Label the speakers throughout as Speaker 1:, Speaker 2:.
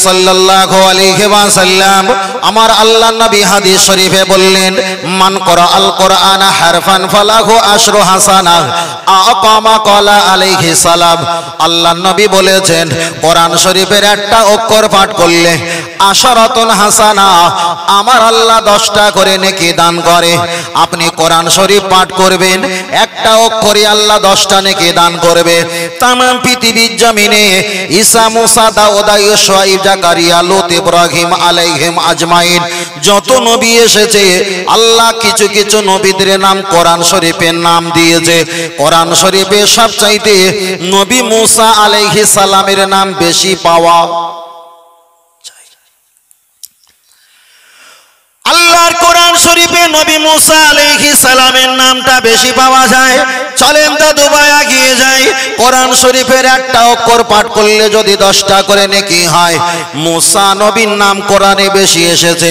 Speaker 1: সাল্লাল্লাহু আলাইহি ওয়াসাল্লাম আমার আল্লাহর নবী হাদিস শরীফে বললেন, মান করাআল কোরআন হারফান ফালাহু আশরু হাসানাহ আকামা ক্বালা আলাইহি সালাম। আল্লাহর নবী বলেছেন, কোরআন শরীফের একটা অক্ষর পাঠ করলে আশরাতুন হাসানা, আমার আল্লাহ 10টা করে নেকি দান করে। আপনি কোরআন শরীফ পাঠ করবেন, একটা অক্ষরে আল্লাহ 10টা নেকি দান করবে। তামাম পৃথিবীর জমিনে ঈসা, মুসা, দাউদ, শুআয়ব, জাকারিয়া, লূত, ইব্রাহিম আলাইহিম আজমাইন যত নবী এসেছে, আল্লাহ কিছু কিছু নবীদের নাম কোরআন শরীফের নাম দিয়েছে। কোরআন শরীফে সবচাইতে নবী মুসা আলাইহিস সালামের নাম বেশি পাওয়া। আল্লাহর কোরআন শরীফে নবী মুসা আলাইহিস সালামের নামটা বেশি পাওয়া যায়। চলেন দাদু ভাই এগিয়ে যাই। কোরআন শরীফের একটা অক্ষর পাঠ করলে যদি 10টা করে নেকি হয়। মুসা নবীর নাম কোরআনে বেশি এসেছে।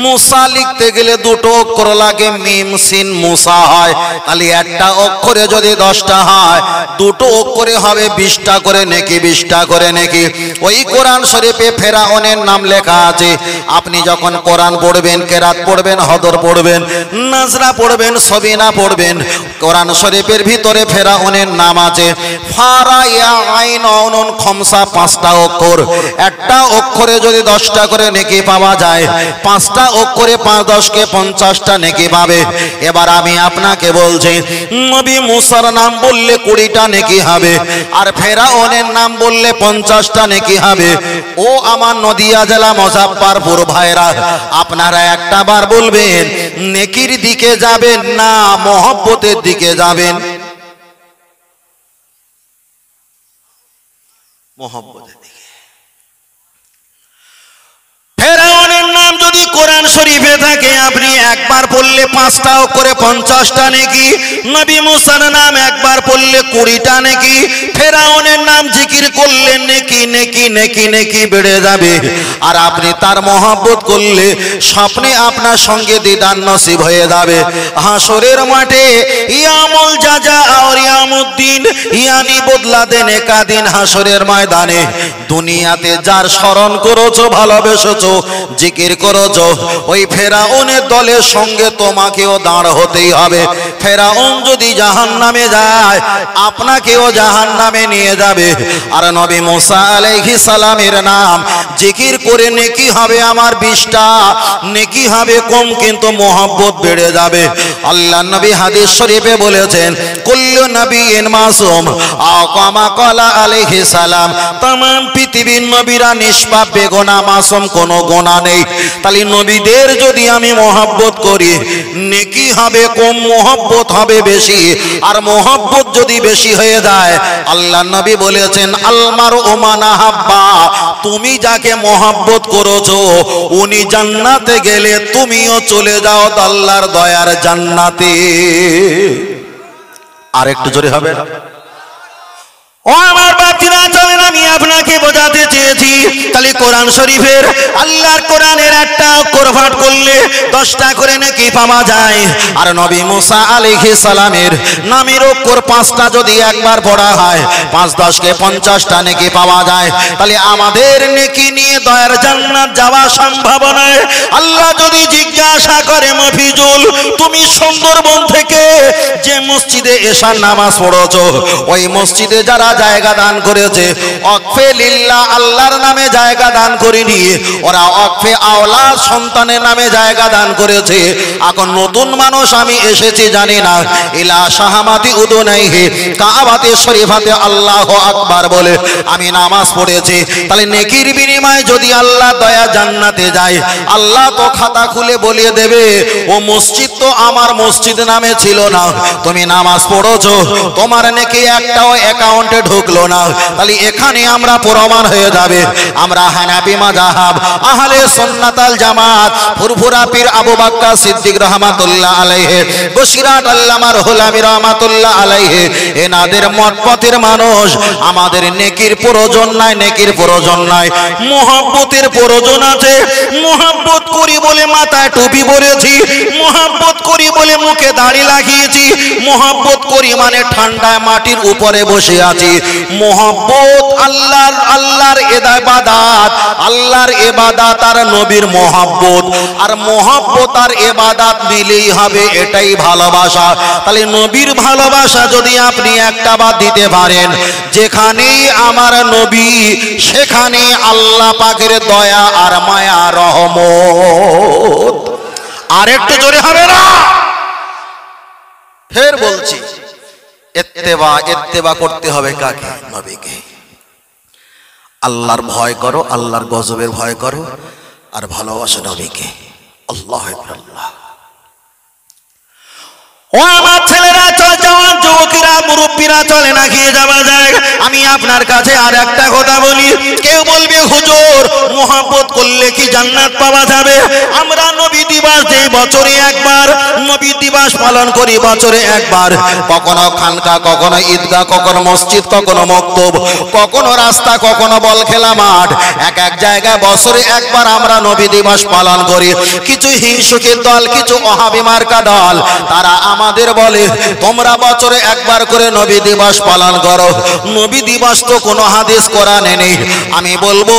Speaker 1: মুসা লিখতে গেলে 2টো অক্ষর লাগে, মিম সিন মুসা হয়। তাহলে একটা অক্ষরে যদি 10টা হয়, 2টো অক্ষরে হবে 20টা করে নেকি, 20টা করে নেকি। ওই কোরআন শরীফে ফেরাউনের নাম লেখা আছে। আপনি যখন কোরআন পড়বেন, কেরাত পড়বেন, হদর পড়বেন, নাজরা পড়বেন, সবিনা পড়বেন, কোরআন শরীফের ভিতরে ফেরাউনের নাম আছে। ফারা ইয়া আইন নুন খমসা, 5টা অক্ষর। একটা অক্ষরে যদি 10টা করে নেকি পাওয়া যায়, 5টা অক্ষরে 5 10 কে 50টা নেকি পাবে। এবার আমি আপনাকে বলছি, নবী মুসার নাম বললে 20টা নেকি হবে, আর ফেরাউনের নাম বললে 50টা নেকি হবে। ও আমার নদিয়া জেলা মুজাফফরপুর ভাইরা, আপনারা একটা বার বলবেন নেকির দিকে যাবেন না মহব্বতের দিকে যাবেন? মহব্বতের দিকে। ফেরাউনের নাম যদি কোরআন শরীফে থাকে, আপনি একবার পড়লে 5টা করে 50টা নেকি। নবী মুসার নাম একবার পড়লে 20টা নেকি। ফেরাউনের নাম জিকির করলে নেকি নেকি নেকি নেকি বেড়ে যাবে। আর আপনি তার মহব্বত করলে স্বপ্নে আপনার সঙ্গে দিদার নসিব হয়ে যাবে। হাসরের মাঠে ইয়ামুল জাজা আর ইয়ামুদ্দিন, ইয়ানি বদলা দেনে কাদিন। হাসরের ময়দানে দুনিয়াতে যার স্মরণ করেছো, ভালোবেসেছো, জিকির করেছো, ওই ফেরাউনের দলের সঙ্গে তোমাকেও দাঁড় হতেই হবে। ফেরাউন যদি জাহান্নামে যায়, আপনাকেও জাহান্নামে নিয়ে যাবে। আর নবী মুসা আলাইহিস সালামের নাম জিকির করে নেকি হবে আমার 20টা, নেকি হবে কম, কিন্তু মহব্বত বেড়ে যাবে। আল্লাহর নবী হাদিস শরীফে বলেছেন, কুল্লু নবিয়্যিন মাসুম আও কামা ক্বালা আলাইহিস সালাম। तमाम পৃথিবীর নবীরা নিষ্পাপ, বেগুনাহ, মাসুম, কোনো গুনাহ নেই। তাহলে নবীদের যদি আমি মহব্বত করি, নেকি হবে কম, মহব্বত হবে বেশি। আর মহব্বত যদি বেশি হয়ে যায়, আল্লাহর নবী বলেছেন, আলমার ওমানা হাব্বা, তুমি যাকে মহব্বত করেছো উনি জান্নাতে গেলে তুমিও চলে যাও আল্লাহর দয়ার জান্নাতে। আর একটু জোরে হবে। ও আমার বাতিরা, চলেন আমি আপনাকে বোঝাতে চেয়েছি। তাহলে কোরআন শরীফের, আল্লাহর কোরআনের একটা অক্ষর পাঠ করলে 10টা করে নেকি পাওয়া যায়। আর নবী মুসা আলাইহিস সালামের নামের অক্ষর 5টা যদি একবার পড়া হয়, 5 10 কে 50টা নেকি পাওয়া যায়। তাহলে আমাদের নেকি নিয়ে দয়ার জান্নাত যাওয়া সম্ভব নয়। আল্লাহ যদি জিজ্ঞাসা করে, মফিজুল তুমি সুন্দরবন থেকে যে মসজিদে এশার নামাজ পড়েছো, ওই মসজিদে যারা জায়গা দান করেছে, ওয়াকফে লিল্লাহ, আল্লাহর নামে জায়গা দান করেনি, ওরা ওয়াকফে আওলাদ, সন্তানের নামে জায়গা দান করেছে। এখন নতুন মানুষ আমি এসেছি জানি না, ইলা শাহামাতি উদুনাইহি কাবাতে শরীফাতে আল্লাহু আকবার বলে আমি নামাজ পড়েছি। তাহলে নেকির বিনিময়ে যদি আল্লাহ দয়া জান্নাতে যায়, আল্লাহ তো খাতা খুলে বলিয়ে দেবে, ও মসজিদ তো আমার মসজিদ নামে ছিল না, তুমি নামাজ পড়েছো, তোমার নেকি একটাও অ্যাকাউন্টে ঢুকলো না। তাহলে এখানে আমরা প্রমাণ হয়ে যাবে আমরা হানাফি মাযহাব আহলে সুন্নাত আল জামাত ফুরফুরা পীর আবু বকর সিদ্দিক রাহমাতুল্লাহ আলাইহি, বসিরাট আল্লামা রুহুল আমিন রাহমাতুল্লাহ আলাইহি, এনাদের মত পথের মানুষ। আমাদের নেকির প্রয়োজন নাই, নেকির প্রয়োজন নাই, মুহাব্বতের প্রয়োজন আছে। মুহাব্বত করি বলে মাথায় টুপি পরেছি, মুহাব্বত করি বলে মুখে দাড়ি লাগিয়েছি, মুহাব্বত করি মানে ঠান্ডায় মাটির উপরে বসে আছি, বেদাতি। মোহাব্বত আল্লাহর ইবাদত, আল্লাহর ইবাদত আর নবীর মোহাব্বত, আর মোহাব্বত আর ইবাদত মিলেই হবে, এটাই ভালোবাসা। তাহলে নবীর ভালোবাসা যদি আপনি একটা বাদ দিতে পারেন, যেখানেই আমার নবী সেখানে আল্লাহ পাকের দয়া আর মায়া রহমত। আর একটু জোরে হবে না? ফের বলছি, ইত্তেবা করতে হবে কাকে? নবীকে। আল্লাহর ভয় করো, আল্লাহর গজবের ভয় করো, আর ভালোবাসো নবীকে। আল্লাহু আকবার। ও আমার ছেলেরা, জওয়ান যুবকেরা, মুরব্বীরা, চলে না খেয়ে যাওয়া যায়। আমি আপনার কাছে আর একটা কথা বলি। কেউ বলবে হুজুর মোহাব্বত করলে কি জান্নাত পাওয়া যাবে? আমরা নবী দিবস যে বছরে একবার, নবী দিবস পালন করি বছরে একবার। কখনো খানকা, কখনো ঈদগাহ, কখনো মসজিদ, কখনো মক্তব, কখনো রাস্তা, কখনো বল খেলা মাঠ, এক এক জায়গায় বছরে একবার আমরা নবী দিবস পালন করি। কিছু হিংসুকের দল, কিছু ওহাবী মার্কা দল, তারা আমাদের বলে তোমরা বছরে একবার করে নবী দিবস পালন করো। নবী দিবস তো কোনো হাদিস কোরআনে নেই। আমি বলবো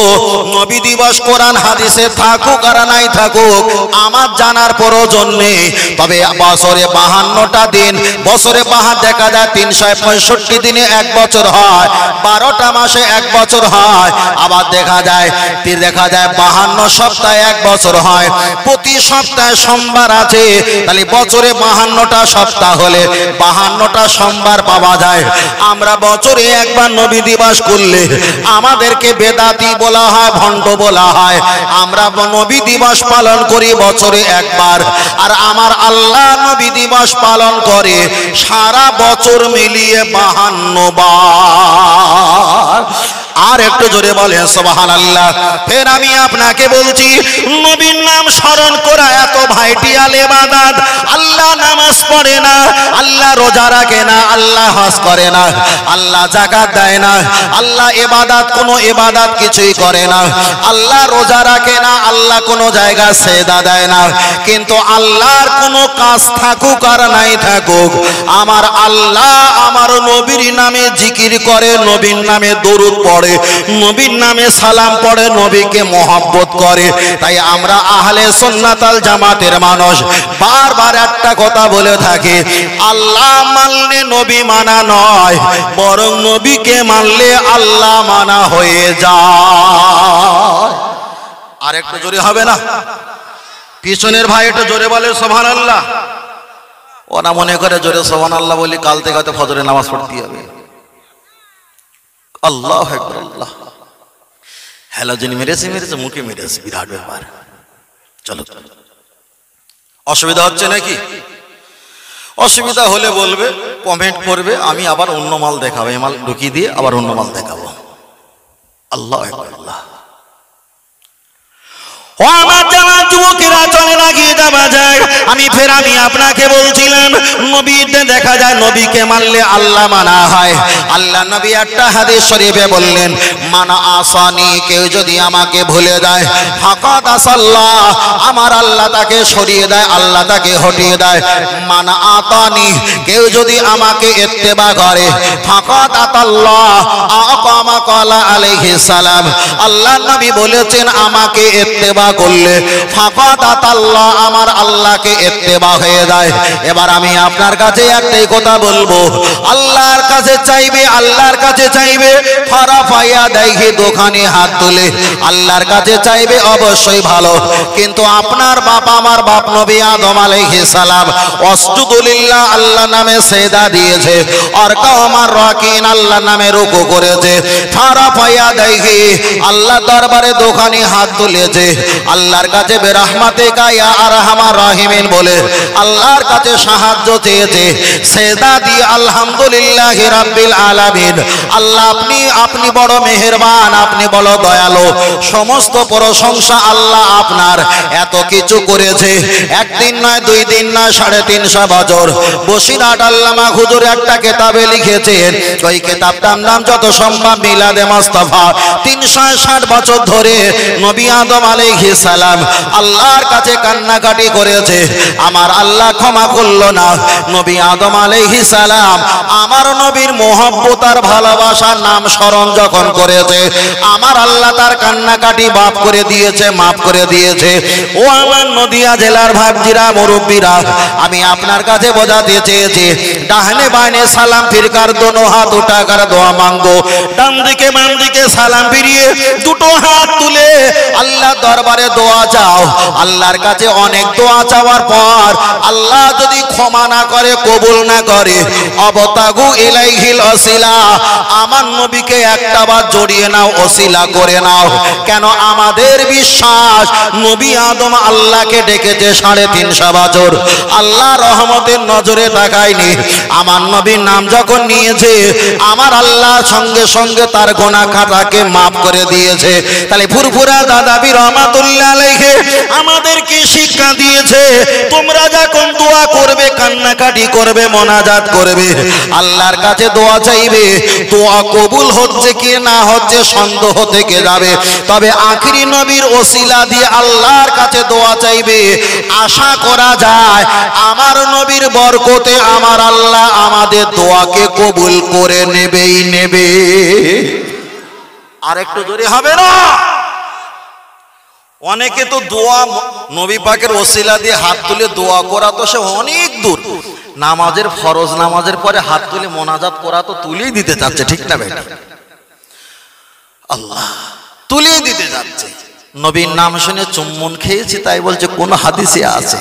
Speaker 1: নবী দিবস কোরআন হাদিসে থাকুক আর নাই থাকুক আমার জানার প্রয়োজন নেই। তবে বছরে 52টা দিন, বছরে দেখা যায় 365 দিনে এক বছর হয়, 12টা মাসে এক বছর হয়। আবার দেখা যায় 52 সপ্তাহে এক বছর হয়। প্রতি সপ্তাহে সোমবার আছে, তাহলে বছরে 52টা সপ্তাহ হলে 52টা সোমবার পাওয়া যায়। আমরা বছরে একবার নবী দিবস করলে আমাদেরকে বেদাতি বলা হয়, ভণ্ড বলা হয়। আমরা নবী দিবস পালন করি বছরে একবার, আর আমার আল্লাহ নবী দিবস পালন করে সারা বছর মিলিয়ে 52 বার। আর একটু জোরে বলেন সুবহানাল্লাহ। ফের আমি আপনাকে বলছি, নবীর নাম স্মরণ করা এত ভাইটিয়াল ইবাদত। আল্লাহ নামাজ পড়ে না, আল্লাহ রোজা রাখে না, আল্লাহ হজ করে না, আল্লাহ যাকাত দেয় না, আল্লাহ ইবাদত কোনো ইবাদত কিছুই করে না, আল্লাহ রোজা রাখে না, আল্লাহ কোনো জায়গায় সেজদা দেয় না। কিন্তু আল্লাহর কোনো কাজ থাকুক আর নাই থাকুক, আমার আল্লাহ আমার নবীর নামে জিকির করে, নবীর নামে দরুদ পড়ে, নবীর নামে সালাম পড়ে, নবীকে মহব্বত করে। তাই আমরা আহলে সুন্নাত আল জামাতের মানুষ বারবার একটা কথা বলে থাকি, আল্লাহ মানলে নবী মানা নয়, বরং নবীকে মানলে আল্লাহ মানা হয়ে যায়। আর একটু জোরে হবে না? পিছনের ভাই একটু জোরে বলে সুবহানাল্লাহ। ওরা মনে করে জোরে সুবহানাল্লাহ বলি কাল থেকে হয়তো ফজরের নামাজ পড়তে হবে। আল্লাহু আকবার। আল্লাহ হ্যালোজেন মেরেছে, মুখে মেরেছে, বিরাট ব্যাপার। চলো, অসুবিধা হচ্ছে নাকি? অসুবিধা হলে বলবে, কমেন্ট করবে, আমি আবার অন্য মাল দেখাবো, এই মাল ঢুকিয়ে দিয়ে আবার অন্য মাল দেখাবো। আল্লাহু আকবার। আল্লাহ। ও আমার জামাত যুবকেরা, চলে না গিয়ে যাওয়া যায়। আমি আপনাকে বলছিলাম, নবীতে দেখা যায় নবীকে মানলে আল্লাহ মানা হয়। আল্লাহ নবী একটা হাদিস শরীফে বললেন, মানা আসানি, কেউ যদি আমাকে ভুলে যায়, ফাকাদ আসাল্লাহ, আমার আল্লাহ তাকে সরিয়ে দেয়, আল্লাহ তাকে হটিয়ে দেয়। মানা আতানি, কেউ যদি আমাকে ইত্তেবা করে, ফাকাদ আতাল্লাহ, আকামা কালা আলাইহিস সালাম, আল্লাহ নবী বলেছেন আমাকে ইত্তেবা করলে ফাকাদ আতাল্লাহ, আমার আল্লাহকে ইত্তেবা হয়ে যায়। এবার আমি আপনার কাছে একটাই কথা বলবো, আল্লাহর কাছে চাইবে, আল্লাহর কাছে চাইবে, ফারাফায়া দেখি দোকানে হাত তুলে আল্লাহর কাছে চাইবে, অবশ্যই ভালো। কিন্তু আপনার বাপ, আমার বাপ নবী আদম আলাইহিস সালাম ওয়াসজুদুলিল্লাহ, আল্লাহ নামে সেজদা দিয়েছে, আর কাওমার রাকিন, আল্লাহ নামে রুকু করেছে। ফারাফায়া দেখি আল্লাহ দরবারে দোকানে হাত তুলেছে, আল্লাহর কাছে বেরহমাতিকা ইয়া আরহামার রাহিমিন বলে আল্লাহর কাছে সাহায্য চেয়েছে, সেজদা দিয়ে আলহামদুলিল্লাহি রাব্বিল আলামিন, আল্লাহ আপনি বড় মেহেরবান, আপনি বড় দয়ালু, সমস্ত প্রশংসা আল্লাহ আপনার। এত কিছু করেছে, একদিন নয়, 2 দিন নয়, 350 বছর। বসিরহাট আল্লামা হুজুর একটা কিতাবে লিখেছেন, ওই কিতাবটার নাম যত সম্ভব মিলাদে মুস্তাফা। 360 বছর ধরে নবী আদম আলাইহিস আলাইহিস সালাম আল্লাহর কাছে কান্নাকাটি করেছে, আমার আল্লাহ ক্ষমা করলো না। নবী আদম আলাইহিস সালাম আমার নবীর মহব্বত আর ভালোবাসার নাম স্মরণ যখন করেছে, আমার আল্লাহ তার কান্নাকাটি মাফ করে দিয়েছে, মাফ করে দিয়েছে। ও আমার নদিয়া জেলার ভাবজিরা, মুরব্বীরা, আমি আপনার কাছে বোঝাতে চেয়েছি, ডানে বাঁয়ে সালাম ফিরকার দোনো হাত উঠাকার দোয়া মাঙ্গো, ডান দিকে বাম দিকে সালাম ফিরিয়ে দুটো হাত তুলে আল্লাহ দরবারে দোয়া চাও। আল্লাহর কাছে অনেক দোয়া চাওয়ার পর আল্লাহ যদি ক্ষমা না করে, কবুল না করে, অবতাগু ইলাইহিল ওসিলা, আমার নবীকে একটাবার জড়িয়ে নাও, ওসিলা করে নাও। কেন? আমাদের বিশ্বাস নবী আদম আল্লাহকে ডেকেছে 350 বছর, আল্লাহ রহমতের নজরে তাকায়নি। আমার নবীর নাম যখন নিয়েছে, আমার আল্লাহ সঙ্গে সঙ্গে তার গুনাহ খাতাকে মাফ করে দিয়েছে। তাহলে ফুরফুরা দাদাবি রহমাতুল্লাহ আলাইহি আমাদেরকে শিক্ষা দিয়েছে, তোমরা যখন দোয়া করবে, কান্নাকাটি করবে, মোনাজাত করবে, আল্লাহর কাছে দোয়া চাইবে, দোয়া কবুল হচ্ছে কি না হচ্ছে সন্দেহ থেকে যাবে, তবে আখিরি নবীর ওসিলা দিয়ে আল্লাহর কাছে দোয়া চাইবে, আশা করা যায় আমার নবীর বরকতে আমার আল্লাহ আমাদের দোয়াকে কবুল করে নেবেই নেবে। আর একটু জোরে হবে না? অনেকে তো দোয়া নবী পাকের ওসিলা দিয়ে হাত তুলে দোয়া করা তো সে অনেক দূর, নামাজের ফরজ নামাজের পরে হাত তুলে মোনাজাত করা তো তুলেই দিতে চাচ্ছে, ঠিক না বেটা? আল্লাহ তুলেই দিতে যাচ্ছে। নবীর নাম শুনে চুম্বন খেয়েছি তাই বলছে কোন হাদিসে আছে?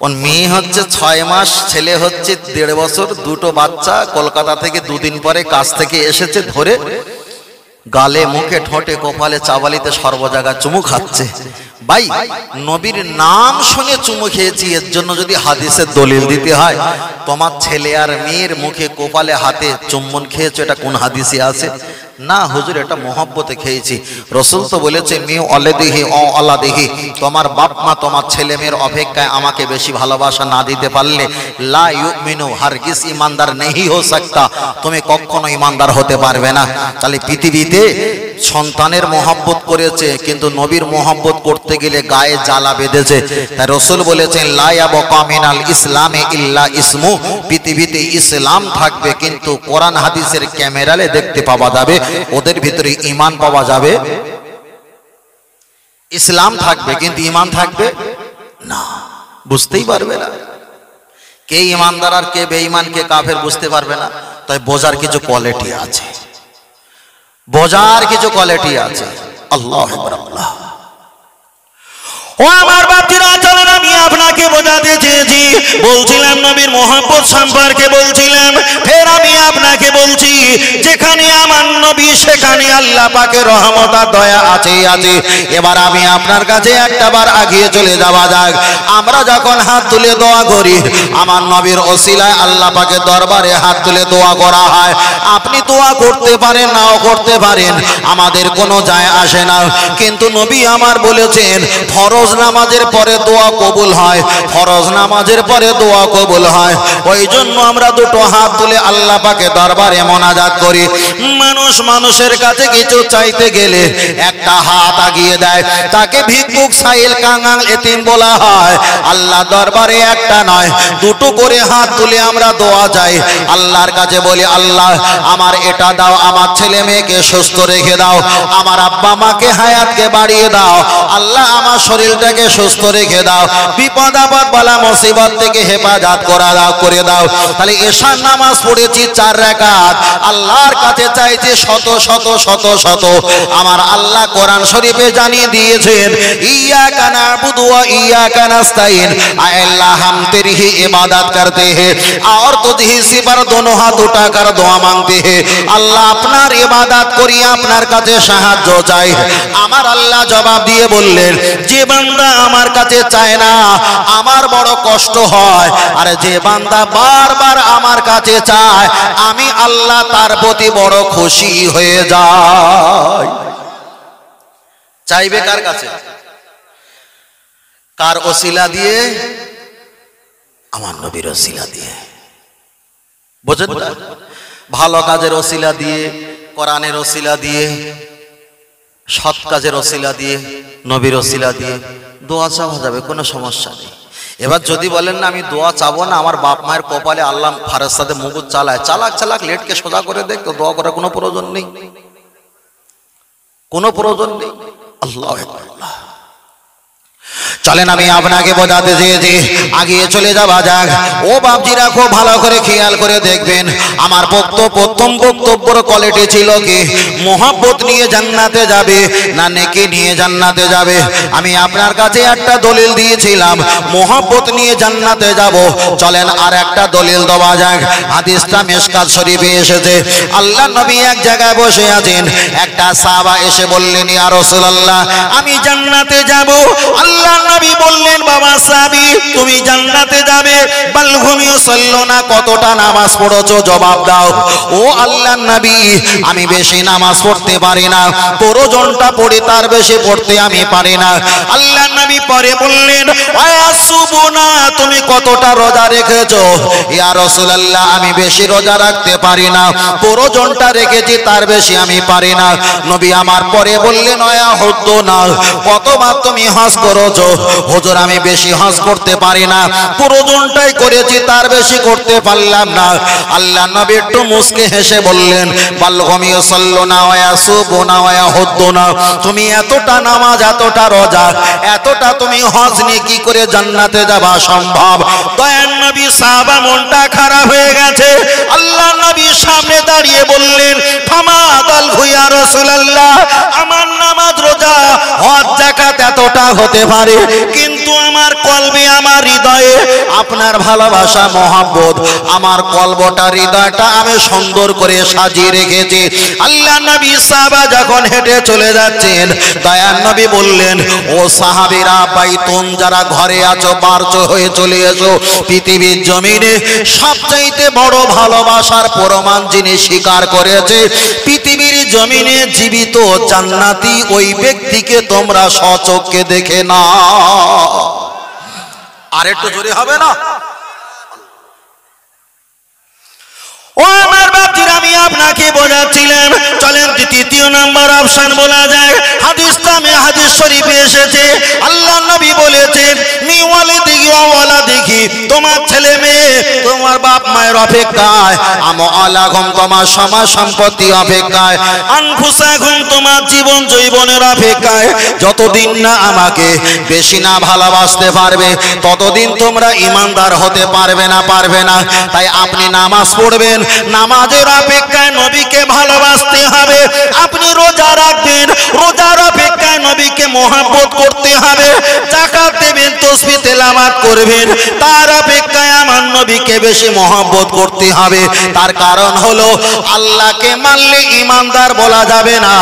Speaker 1: ওর মেয়ে হচ্ছে 6 মাস, ছেলে হচ্ছে 1.5 বছর, দুটো বাচ্চা কলকাতা থেকে 2 দিন পরে কাছ থেকে এসেছে, ধরে গালে মুখে ঠোঁটে কপালে চাবালিতে সর্ব জায়গায় চুমু খাচ্ছে। ভাই নবীর নাম শুনে চুমু খেয়েছি, এর জন্য যদি হাদিসের দলিল দিতে হয়, তোমার ছেলে আর মেয়ের মুখে কপালে হাতে চুম্বন খেয়েছো, এটা কোন হাদিসে আছে? না হুজুর, এটা মহব্বতে খেয়েছি। রসুল তো বলেছে মেয়ে অলেদিহি ও অলাদিহি, তোমার বাপ মা তোমার ছেলে মেয়ের অপেক্ষায় আমাকে বেশি ভালোবাসা না দিতে পারলে লা ইউমিনু, হারগিজ ইমানদার নেহি হো সকতা, তুমি কখনো ইমানদার হতে পারবে না। তাহলে পৃথিবীতে সন্তানের মহব্বত করেছে, কিন্তু নবীর মহব্বত করতে গেলে গায়ে জ্বালা বেঁধেছে। তাই রসুল বলেছেন লা ইয়াবকা মিনাল ইসলামে ইল্লা ইসমু, পৃথিবীতে ইসলাম থাকবে কিন্তু কোরআন হাদিসের ক্যামেরালে দেখতে পাওয়া যাবে, ওদের ভিতরে ঈমান পাওয়া যাবে। ইসলাম থাকবে কিন্তু ঈমান থাকবে না, বুঝতেই পারবে না কে ঈমানদার আর কে বেঈমান, কে কাফের বুঝতে পারবে না। তাই বোঝার কিছু কোয়ালিটি আছে, বোঝার কিছু কোয়ালিটি আছে। আল্লাহু আকবার। আল্লাহ ও আমার বাতিরা, চলেন আমি আপনাকে বোঝাতে চেয়েছি, বলছিলাম নবীর মহব্বত সম্পর্কে বলছিলাম, ফের আমি আপনাকে বলছি যেখানে আমার নবী সেখানে আল্লাহ পাকের রহমত আর দয়া আছেই আছে। এবার আমি আপনার কাছে একটাবার আগিয়ে চলে যাওয়া যাক। আমরা যখন হাত তুলে দোয়া করি, আমার নবীর ওসিলায় আল্লাহ পাকের দরবারে হাত তুলে দোয়া করা হয়। আপনি দোয়া করতে পারেন নাও করতে পারেন, আমাদের কোনো যায় আসে না, কিন্তু নবী আমার বলেছেন ফরজ নামাজের পরে দোয়া কবুল হয়, ফরজ নামাজের পরে দোয়া কবুল হয়। ওই জন্য আমরা দুটো হাত তুলে আল্লাহ পাকের দরবারে মোনাজাত করি। মানুষ মানুষের কাছে কিছু চাইতে গেলে একটা হাত আগিয়ে দেয়, তাকে ভিক্ষুক, সাইল, কাঙাল, এতিম বলা হয়। আল্লাহ দরবারে একটা নয় দুটো করে হাত তুলে আমরা দোয়া চাই, আল্লাহর কাছে বলি আল্লাহ আমার এটা দাও, আমার ছেলে মেয়েকে সুস্থ রেখে দাও, আমার আব্বা মাকে হায়াতকে বাড়িয়ে দাও, আল্লাহ আমার শরীরটাকে সুস্থ রেখে দাও, বিপদ আপদ বালা মুসিবত থেকে হেফাজত করে দাও। তাহলে এশার নামাজ পড়েছি 4 রাকাত, আল্লাহর কাছে চাইছি শত শত শত শত। আমার আল্লাহ কোরআন শরীফে জানিয়ে দিয়েছেন ইয়্যাকা না'বুদু ওয়া ইয়্যাকা নাস্তাইন, আল্লাহ हम तेरी ही इबादत करते हैं और तुझे सिवाय दोनों हाथ उठाकर दुआ मांगते हैं। আল্লাহ আপনার ইবাদত করি, আপনার কাছে সাহায্য চাই। আমার আল্লাহ জবাব দিয়ে বললেন যে বান্দা আমার কাছে চায় না আমার বড় কষ্ট হয়, আর যে বান্দা বারবার আমার কাছে চায় আমি আল্লাহ তার প্রতি বড় খুশি হয়ে যাই। চাইবে কার কাছে? কার ওসিলা দিয়ে? আমার নবীর ওসিলা দিয়ে। বুঝেন না? ভালো কাজের ওসিলা দিয়ে, কোরআনের ওসিলা দিয়ে, সৎ কাজের ওসিলা দিয়ে, নবীর ওসিলা দিয়ে দোয়া চাওয়া যাবে, কোনো সমস্যা নেই। এবার যদি বলেন না আমি দোয়া চাবো না, আমার বাপ মায়ের কপালে আল্লাহ ফারেস্তাতে মুকুট চালায়, চালাক লেটকে সোজা করে দেখ, তো দোয়া করার কোনো প্রয়োজন নেই, কোনো প্রয়োজন নেই। আল্লাহু আকবার। চলেন আমি আপনাকে বোঝাতে চেয়েছি, আগিয়ে চলে যাওয়া যাক। ও বাপজিরা খুব ভালো করে খেয়াল করে দেখবেন, আমার প্রথম বক্তব্যের কোয়ালিটি ছিল কি, মোহাব্বত নিয়ে জান্নাতে যাবে না নেকি নিয়ে জান্নাতে যাবে। আমি আপনার কাছে একটা দলিল দিয়েছিলাম, মোহাব্বত নিয়ে জান্নাতে যাব। চলেন আর একটা দলিল দেওয়া যাক। হাদিসটা মিশকাত শরীফে এসেছে, আল্লাহ নবী এক জায়গায় বসে আছেন, একটা সাহাবা এসে বললেন ইয়া রাসূলুল্লাহ আমি জান্নাতে যাব। আল্লাহ নবী বললেন বাবা সাহাবী তুমি জান্নাতে যাবে, বাল হুম ইউসাল্লুনা কতটা নামাজ পড়েছো জবাব দাও। ও আল্লাহর নবী আমি বেশি নামাজ পড়তে পারি না, প্রয়োজনটা পড়ি তার বেশি পড়তে আমি পারি না। আল্লাহর নবী পরে বললেন ওয়াসুবুনা তুমি কতটা রোজা রেখেছো। ইয়া রাসূলুল্লাহ আমি বেশি রোজা রাখতে পারি না, প্রয়োজনটা রেখেছি তার বেশি আমি পারি না। নবী আমার পরে বললেন ওয়া হুদ্দুনা কতবার তুমি হজ করেছো। হুজুর আমি বেশি হজ করতে পারি না, প্রয়োজনটাই করেছি তার বেশি করতে পারলাম না। আল্লাহ নবী একটু মুস্কে হেসে বললেন বাল হুম ইউসাল্লুনা ওয়া ইয়াসুবুনা ওয়া ইয়াহুদ্দুনা তুমি এতটা নামাজ এতটা রোজা এতটা তুমি হজ নিয়ে কি করে জান্নাতে যাওয়া সম্ভব। দয়ার নবী সাহাবা মনটা খারাপ হয়ে গেছে। আল্লাহ নবী সামনে দাঁড়িয়ে বললেন ফামাদাল ইয়া রাসূলুল্লাহ আমার নামাজ রোজা হজ যাকাত এতটা হতে পারে, কিন্তু আমার কলবে আমার হৃদয়ে আপনার ভালোবাসা মহব্বত, আমার কলবটা হৃদয়টা আমি সুন্দর করে সাজিয়ে রেখেছি। আল্লাহ নবী সাহাবা যখন হেঁটে চলে যাচ্ছেন, দয়ার নবী বললেন ও সাহাবীরা বাইতুন যারা ঘরে আছো বারচো হয়ে চলে এসো। পৃথিবীর জমিনে সবচাইতে বড় ভালোবাসার প্রমাণ যিনি স্বীকার করেছে, পৃথিবীর জমিনে জীবিত জান্নাতি ওই ব্যক্তিকে তোমরা সচক্ষে দেখে না। আর একটু জোরে হবে না? ও আমার বাপজিরা আমি আপনাকে বোঝাচ্ছিলাম। চলেন তৃতীয় নাম্বার অপশন বলা যায়। হাদিসটা হাদিস শরীফে এসেছে, আল্লাহ নবী বলেছেন মি ওয়ালিদিহি ওয়া ওয়ালাদিহি তোমার ছেলে মেয়ে তোমার বাপ মায়ের অপেক্ষায়, আমওয়ালাহুম তোমার সমাজ সম্পত্তি অপেক্ষায়, আনফুসাহুম তোমার জীবন জৈবনের অপেক্ষায়। যতদিন না আমাকে বেশি না ভালোবাসতে পারবে ততদিন তোমরা ঈমানদার হতে পারবে না। তাই আপনি নামাজ পড়বেন, নামাজের অপেক্ষায় নবীকে ভালোবাসতে হবে। আপনি রোজা রাখবেন, রোজার অপেক্ষায় নবীকে মহব্বত করতে হবে। যাকাত দেবেন, তাসবিহ তেলাওয়াত করবেন, তার অপেক্ষায় আমার নবীকে বেশি মহব্বত করতে হবে। তার কারণ হলো আল্লাহকে মানলে ঈমানদার বলা যাবে না।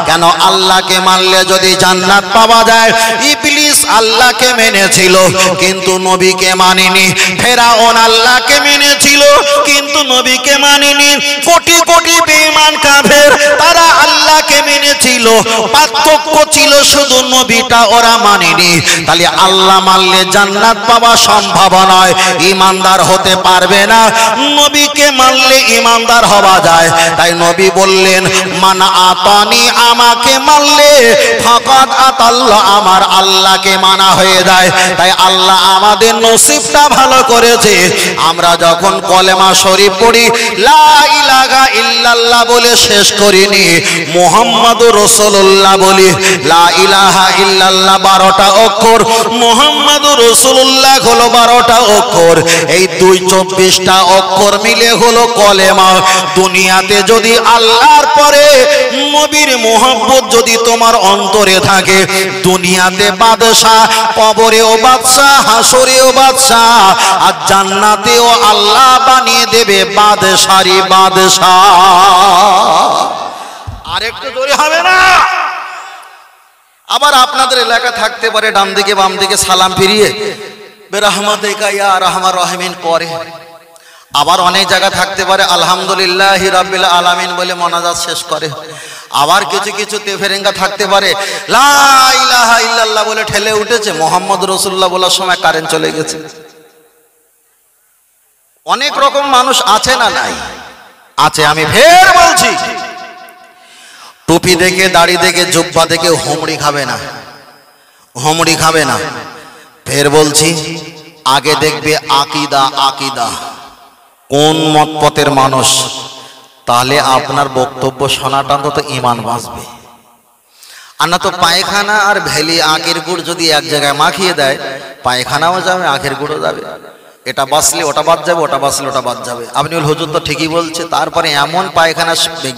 Speaker 1: কেন? আল্লাহকে মানলে যদি জান্নাত পাওয়া যায়। ইবলিস আল্লাহকে মেনেছিল কিন্তু নবীকে মানেনি, ফেরাউন আল্লাহকে মেনেছিল কিন্তু নবীকে মানেনি, কোটি কোটি বেঈমান কাফের তারা আল্লাহকে মেনেছিল, পার্থক্য ছিল শুধু নবীটা ওরা মানেনি। তাহলে আল্লাহ মানলে জান্নাত পাওয়া সম্ভব নয়, ঈমানদার হতে পারবে না। নবীকে মানলে ঈমানদার হওয়া যায়। তাই নবী বললেন মান আতানি আমাকে মানলে ফাকাদ আতাল্লাহ আমার আল্লাহকে মানা হয়ে যায়। তাই আল্লাহ আমাদের নসিবটা ভালো করেছে, আমরা যখন কলেমা শরীফ পড়ি লা ইলাহা ইল্লাল্লাহ বলে শেষ করিনি, মুহাম্মাদুর রাসূলুল্লাহ বলি। লা ইলাহা ইল্লাল্লাহ 12টা অক্ষর, মুহাম্মাদুর রাসূলুল্লাহ হলো 12টা অক্ষর। এই 24টা অক্ষর মিলে হলো কলেমা। দুনিয়াতে যদি আল্লাহর পরে নবীর মুহাব্বত যদি তোমার অন্তরে থাকে, দুনিয়াতে বাদশাহ, কবরেও বাদশাহ, হাসরেও বাদশাহ, আর জান্নাতেও আল্লাহ বানিয়ে দেবে বাদশারি বাদশাহ। আরেকটু জোরে হবে না? আবার আপনাদের এলাকা থাকতে পারে ডান দিকে বাম দিকে সালাম ফিরিয়ে বেরহমাতিকা ইয়া আরহামার রাহিমিন পরে। আবার অনেক জায়গা থাকতে পারে আলহামদুলিল্লাহি রাব্বিল আলামিন বলে মোনাজাত শেষ করে। আবার কিছু কিছু তেফেরেঙ্গা থাকতে পারে লা ইলাহা ইল্লাল্লাহ বলে ঠেলে উঠেছে, মুহাম্মদুর রাসূলুল্লাহ বলার সময় কারেন্ট চলে গেছে। অনেক রকম মানুষ আছে না নাই? আছে। আমি ফের বলছি, টুপি দেখে দাড়ি দেখে জুব্বা দেখে হুমড়ি খাবে না। হোমড়ি খাবে না। ফের বলছি, আগে দেখবে আকিদা, আকিদা কোন মত পথের মানুষ, তাহলে আপনার বক্তব্য শোনাটা অন্তত ঈমান বাঁচবে। আর না তো পায়খানা আর ভেলি আখের গুড় যদি এক জায়গায় মাখিয়ে দেয়, পায়খানাও যাবে, আখের গুড়ও যাবে। এটা বাঁচলে ওটা বাদ যাবে, ওটা বাঁচলে ওটা বাদ যাবে। আপনি বল হুজুর তো ঠিকই বলছে, তারপরে এমন পায়খানা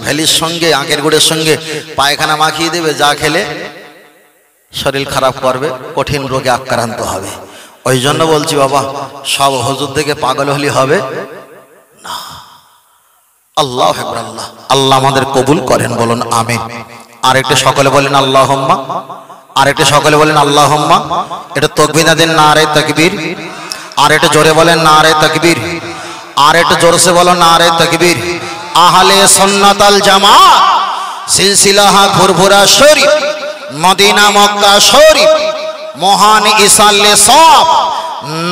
Speaker 1: ভেলির সঙ্গে আখের গুড়ের সঙ্গে পায়খানা মাখিয়ে দেবে, যা খেলে শরীর খারাপ করবে, কঠিন রোগে আক্রান্ত হবে। ওই জন্য বলছি বাবা, সব হুজুর থেকে পাগল হলে হবে না। আল্লাহ আকবার, আল্লাহ আল্লাহ আমাদের কবুল করেন, বলুন আমিন। আরেকটা সকলে বলেন আল্লাহুম্মা, আরেকটা সকলে বলেন আল্লাহুম্মা। এটা তাকবীর দেন, নারে তাকবীর। আর একটু জোরে বলেন নারে তাকবীর। আর একটু জোরসে বলো নারে তাকবীর। আহলে সুন্নাত আল জামাত সিলসিলাহা ফুরফুরা শরীফ, মদিনা মক্কা শরীফ, মহান ইসালে সব,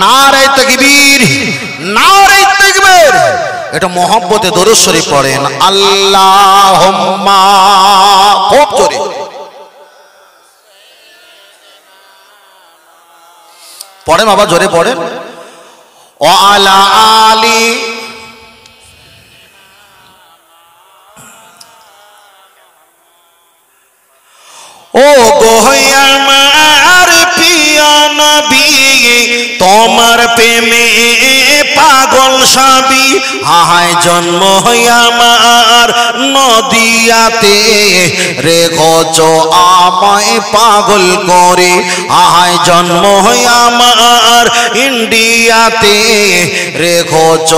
Speaker 1: নারে তাকবীর, নারে তাকবীর। এটা মোহাম্মতে দরুদ শরীফ পড়েন, আল্লাহুম্মা, খুব জোরে পড়েন বাবা, জোরে পড়েন। ও আলা আলি, ও গো আমার প্রিয় নবী, তোমার প্রেমে পাগল সবই। হায় জন্ম আমার নদিয়াতে, রেখেছ আমায় পাগল করে। হায় জন্ম আমার ইন্ডিয়াতে, রেখেছ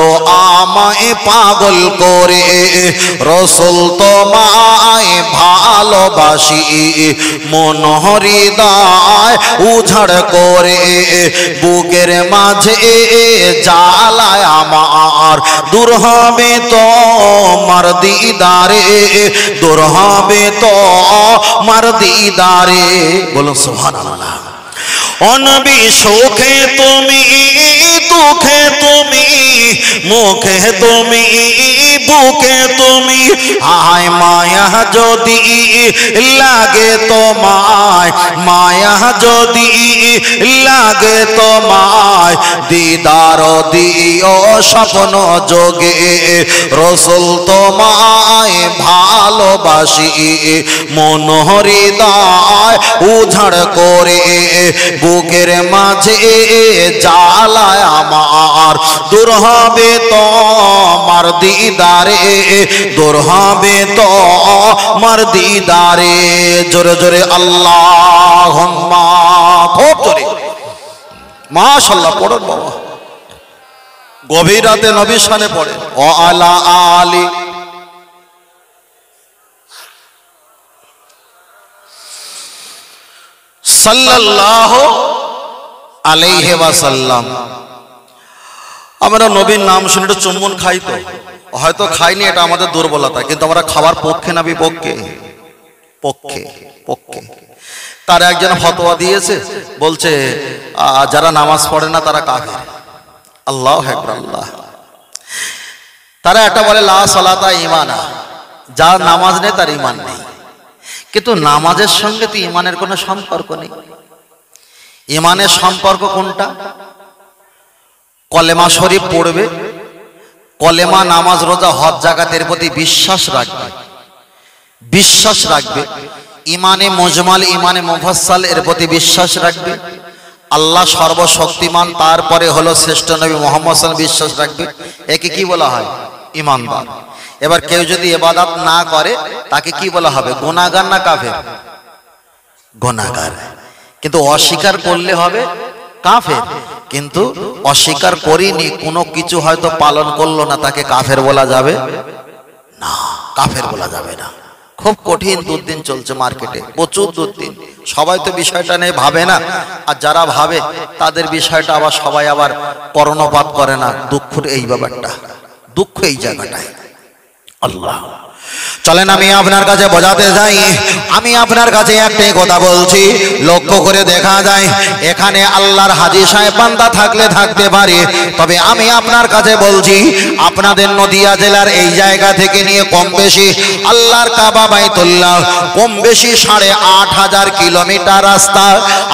Speaker 1: আমায় পাগল করে। রসুল তোমায় ভালোবাসি, মন হৃদয় উঝাড় করে। বুকের মাঝে জ্বালায় আমার, দূর হবে তোমার দিদারে, দূর হবে তোমার দিদারে। বলুন সুবহানাল্লাহ। ও নবী সুখে তুমি, দুঃখে তুমি, মুখে তুমি, বুকে তুমি। আয় মায়া যদি লাগে তোমায়, মায়া যদি লাগে তোমায়, দিদার দিও স্বপ্ন যোগে। রসুল তোমায় ভালোবাসি, মন হৃদয় উঝাড় করে। বুকের মাঝে জ্বালায় আমার, দূর হবে তোমার দিদারে, দূর হবে তোমার দিদারে। জোরে জোরে আল্লাহুম্মা, খুব জোরে মাশাআল্লাহ পড়ুন বাবা। গভীর রাতে নবীর শানে পড়ে, ও আলা আলি, সাল্লাল্লাহু আলাইহি ওয়াসাল্লাম। আমরা নবীর নাম শুনে একটু চুম্বন খাই, তো হয়তো খাইনি, এটা আমাদের দুর্বলতা, কিন্তু আমরা খাওয়ার পক্ষে না বিপক্ষে? পক্ষে, পক্ষে। তার একজন ফতোয়া দিয়েছে, বলছে যারা নামাজ পড়ে না তারা কাফের। আল্লাহু আকবার, আল্লাহ। তারা একটা বলে লা সালাতা ঈমানা, যার নামাজ নেই তার ঈমান নেই। কিন্তু নামাজের সঙ্গে তো ঈমানের কোনো সম্পর্ক নেই। ঈমানের সম্পর্ক কোনটা? কলেমা শরীফ পড়বে, কলেমা, নামাজ, রোজা, হজ, যাকাতের প্রতি বিশ্বাস রাখবে, বিশ্বাস রাখবে। ইমানে মুজমাল, ইমানে মুফাসসাল এর প্রতি বিশ্বাস রাখবে। আল্লাহ সর্বশক্তিমান, তারপরে হলো শ্রেষ্ঠ নবী মুহাম্মদ সাল্লাল্লাহু আলাইহি ওয়াসাল্লাম বিশ্বাস রাখবে। একে কি বলা হয়? ঈমানদার। এবার কেউ যদি ইবাদত না করে তাকে কি বলা হবে? গুনাহগার না কাফের? গুনাহগার। কিন্তু অস্বীকার করলে হবে কাফের। কিন্তু অস্বীকার করিনি, কোনো কিছু হয়তো পালন করলো না, তাকে কাফের বলা যাবে না, কাফের বলা যাবে না। খুব কঠিন দুর্দিন চলছে মার্কেটে, প্রচুর দুর্দিন। সবাই তো বিষয়টা নিয়ে ভাবে না, আর যারা ভাবে তাদের বিষয়টা আবার সবাই আবার কর্ণপাত করে না। দুঃখের এই ব্যাপারটা, দুঃখ এই জায়গাটায়। আল্লাহ চলেন আমি আপনার কাছে বোঝাতে যাই। আমি আপনার কাছে একটাই কথা বলছি, লক্ষ্য করে দেখা যায় এখানে আল্লাহর হাজী সাহেব বান্দা থাকলে থাকতে পারে, তবে আমি আপনার কাছে বলছি আপনাদের নদিয়া জেলার এই জায়গা থেকে নিয়ে কম বেশি আল্লাহর কাবা বাইতুল্লাহ কম বেশি 8,500 কিলোমিটার রাস্তা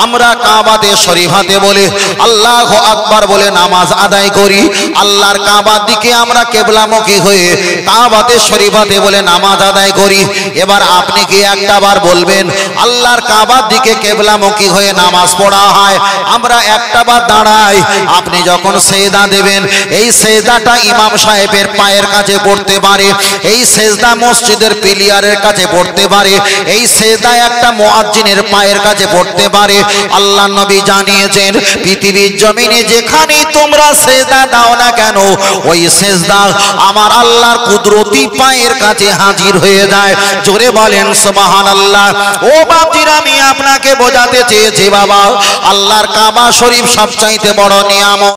Speaker 1: আমরা কাবাতে শরীফাতে বলে আল্লাহু আকবার বলে নামাজ আদায় করি। আল্লাহর কাবার দিকে আমরা কিবলামুখী হয়ে কাবাতে শরীফাতে বলে নামাজ আদায় করি। এবার আপনি কি একটা বার বলবেন আল্লাহর কাবার দিকে কিবলামুখী হয়ে নামাজ পড়া হয়, আমরা একটা বার দাঁড়াই, আপনি যখন সেজদা দেবেন এই সেজদাটা ইমাম সাহেবের পায়ের কাছে পড়তে পারে, এই সেজদা মসজিদের পিলিয়ারের কাছে পড়তে পারে, এই সেজদা একটা মুয়াজ্জিনের পায়ের কাছে পড়তে পারে। আল্লাহ নবী জানিয়েছেন পৃথিবীর জমিনে যেখানেই তোমরা সেজদা দাও না কেন ওই সেজদা আমার আল্লাহর কুদরতি পায়ের কাছে হাজির হয়ে যায়। জোরে বলেন সুবহানাল্লাহ। ও বাতিরা আমি আপনাকে বোঝাতে চেয়েছি বাবা, আল্লাহর কাবা শরীফ সবচাইতে বড় নিয়ামত।